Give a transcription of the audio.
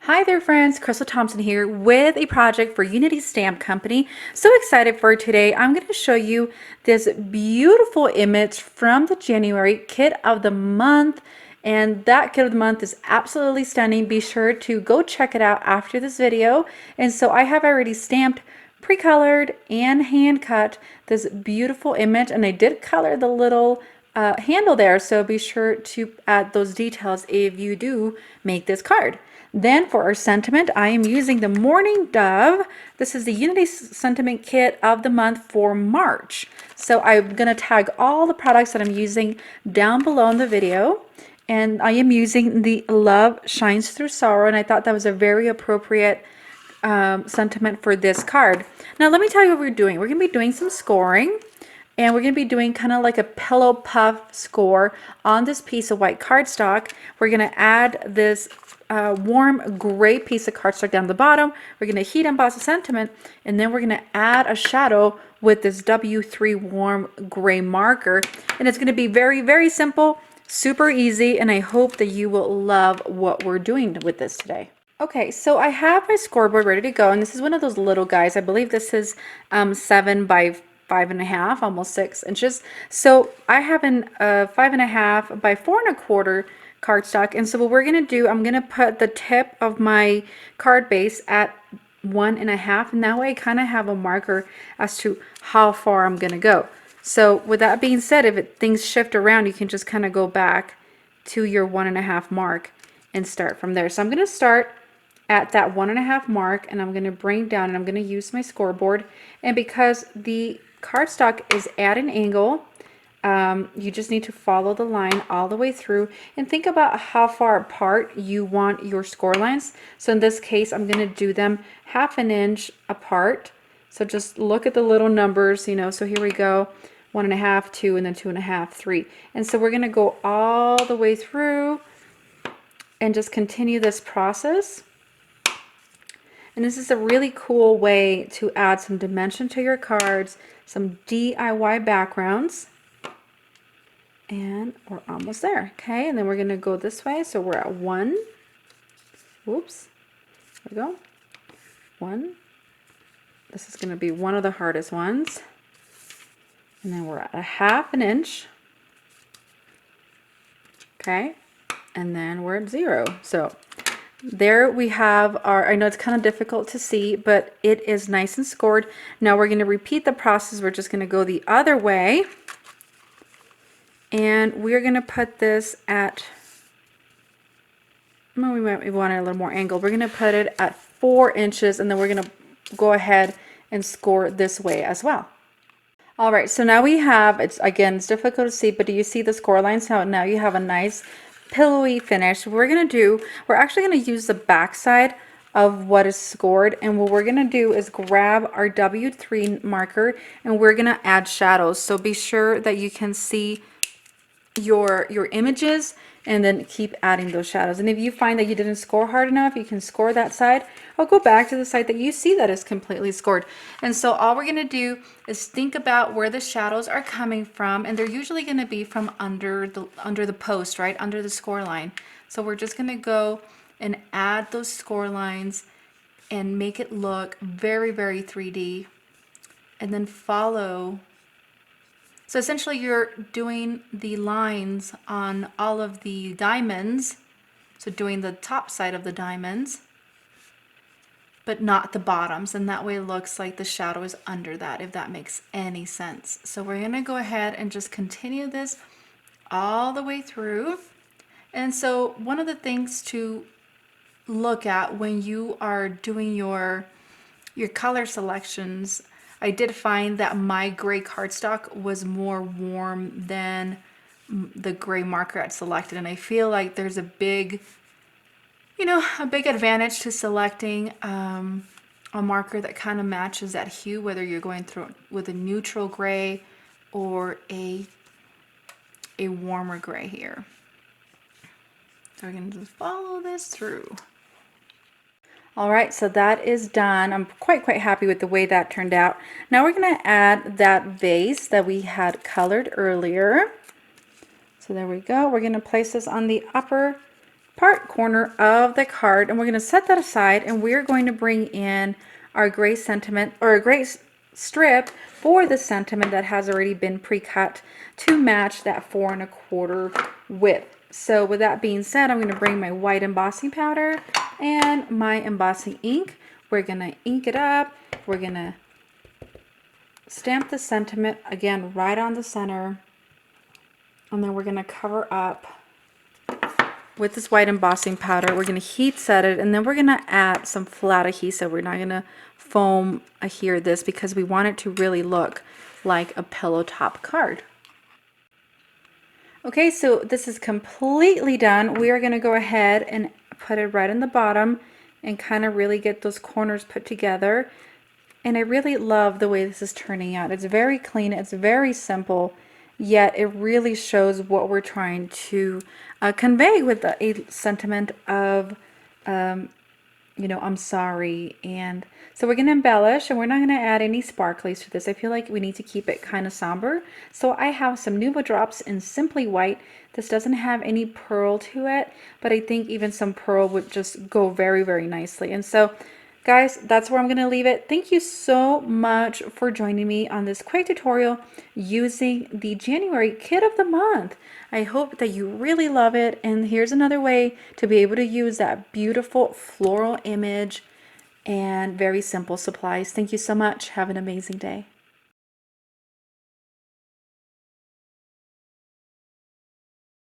Hi there friends, Crystal Thompson here with a project for Unity Stamp Company. So excited for today. I'm going to show you this beautiful image from the January kit of the month. And that kit of the month is absolutely stunning. Be sure to go check it out after this video. And so I have already stamped, pre-colored, and hand cut this beautiful image. And I did color the little handle there. So be sure to add those details if you do make this card. Then for our sentiment, I am using the Morning Dove. This is the Unity Sentiment Kit of the month for March. So I'm going to tag all the products that I'm using down below in the video. And I am using the Love Shines Through Sorrow, and I thought that was a very appropriate sentiment for this card. Now let me tell you what we're doing. We're going to be doing some scoring. And we're going to be doing kind of like a pillow puff score on this piece of white cardstock. We're going to add this warm gray piece of cardstock down the bottom. We're going to heat emboss the sentiment, and then we're going to add a shadow with this W3 warm gray marker. And it's going to be very, very simple, super easy, and I hope that you will love what we're doing with this today. Okay, so I have my scoreboard ready to go, and this is one of those little guys. I believe this is 7 by 5.5, almost 6 inches. So I have an 5.5 by 4.25 cardstock, and so what we're gonna do, I'm gonna put the tip of my card base at 1.5, and that way I kind of have a marker as to how far I'm gonna go. So with that being said, if things shift around, you can just kind of go back to your 1.5 mark and start from there. So I'm gonna start at that 1.5 mark, and I'm going to bring down, and I'm going to use my scoreboard. And because the cardstock is at an angle, you just need to follow the line all the way through and think about how far apart you want your score lines. So in this case, I'm going to do them 1/2 inch apart. So just look at the little numbers, you know. So here we go, 1.5, 2, and then 2.5, 3. And so we're going to go all the way through and just continue this process. And this is a really cool way to add some dimension to your cards, some DIY backgrounds. And we're almost there. Okay, and then we're going to go this way. So we're at 1. Oops. There we go. 1. This is going to be one of the hardest ones. And then we're at 1/2 inch. Okay, and then we're at 0. So there we have our, I know it's kind of difficult to see, but it is nice and scored. Now we're going to repeat the process. We're just going to go the other way. And we're going to put this at, well, we might want it a little more angled. We're going to put it at 4 inches, and then we're going to go ahead and score this way as well. All right, so now we have, it's difficult to see, but do you see the score lines? Now you have a nice pillowy finish. What we're going to do, we're actually going to use the back side of what is scored, and what we're going to do is grab our W3 marker, and we're going to add shadows. So be sure that you can see your images, and then keep adding those shadows. And if you find that you didn't score hard enough, you can score that side. I'll go back to the side that you see that is completely scored. And so all we're going to do is think about where the shadows are coming from, and they're usually going to be from under the post, right under the score line. So we're just going to go and add those score lines and make it look very, very 3D, and then follow. So essentially you're doing the lines on all of the diamonds, so doing the top side of the diamonds, but not the bottoms, and that way it looks like the shadow is under that, if that makes any sense. So we're going to go ahead and just continue this all the way through. And so one of the things to look at when you are doing your color selections, I did find that my gray cardstock was more warm than the gray marker I'd selected, and I feel like there's a big, a big advantage to selecting a marker that kind of matches that hue, whether you're going through with a neutral gray or a warmer gray here. So we're going to just follow this through. All right, so that is done. I'm quite happy with the way that turned out. Now we're going to add that vase that we had colored earlier. So there we go. We're going to place this on the upper part corner of the card, and we're going to set that aside, and we're going to bring in our gray sentiment, or a gray strip for the sentiment that has already been pre-cut to match that 4 1/4 width. So with that being said, I'm going to bring my white embossing powder and my embossing ink. We're going to ink it up. We're going to stamp the sentiment again right on the center, and then we're going to cover up with this white embossing powder. We're going to heat set it, and then we're going to add some flat adhesive. We're not going to foam adhere this because we want it to really look like a pillow top card. Okay, so this is completely done. We are going to go ahead and put it right in the bottom and kind of really get those corners put together. And I really love the way this is turning out. It's very clean, it's very simple, yet it really shows what we're trying to convey with a sentiment of, you know, I'm sorry. And so we're going to embellish, and we're not going to add any sparklies to this. I feel like we need to keep it kind of somber. So I have some Nuvo drops in Simply White. This doesn't have any pearl to it, but I think even some pearl would just go very, very nicely. And so guys, that's where I'm going to leave it. Thank you so much for joining me on this quick tutorial using the January Kit of the Month. I hope that you really love it. And here's another way to be able to use that beautiful floral image and very simple supplies. Thank you so much. Have an amazing day.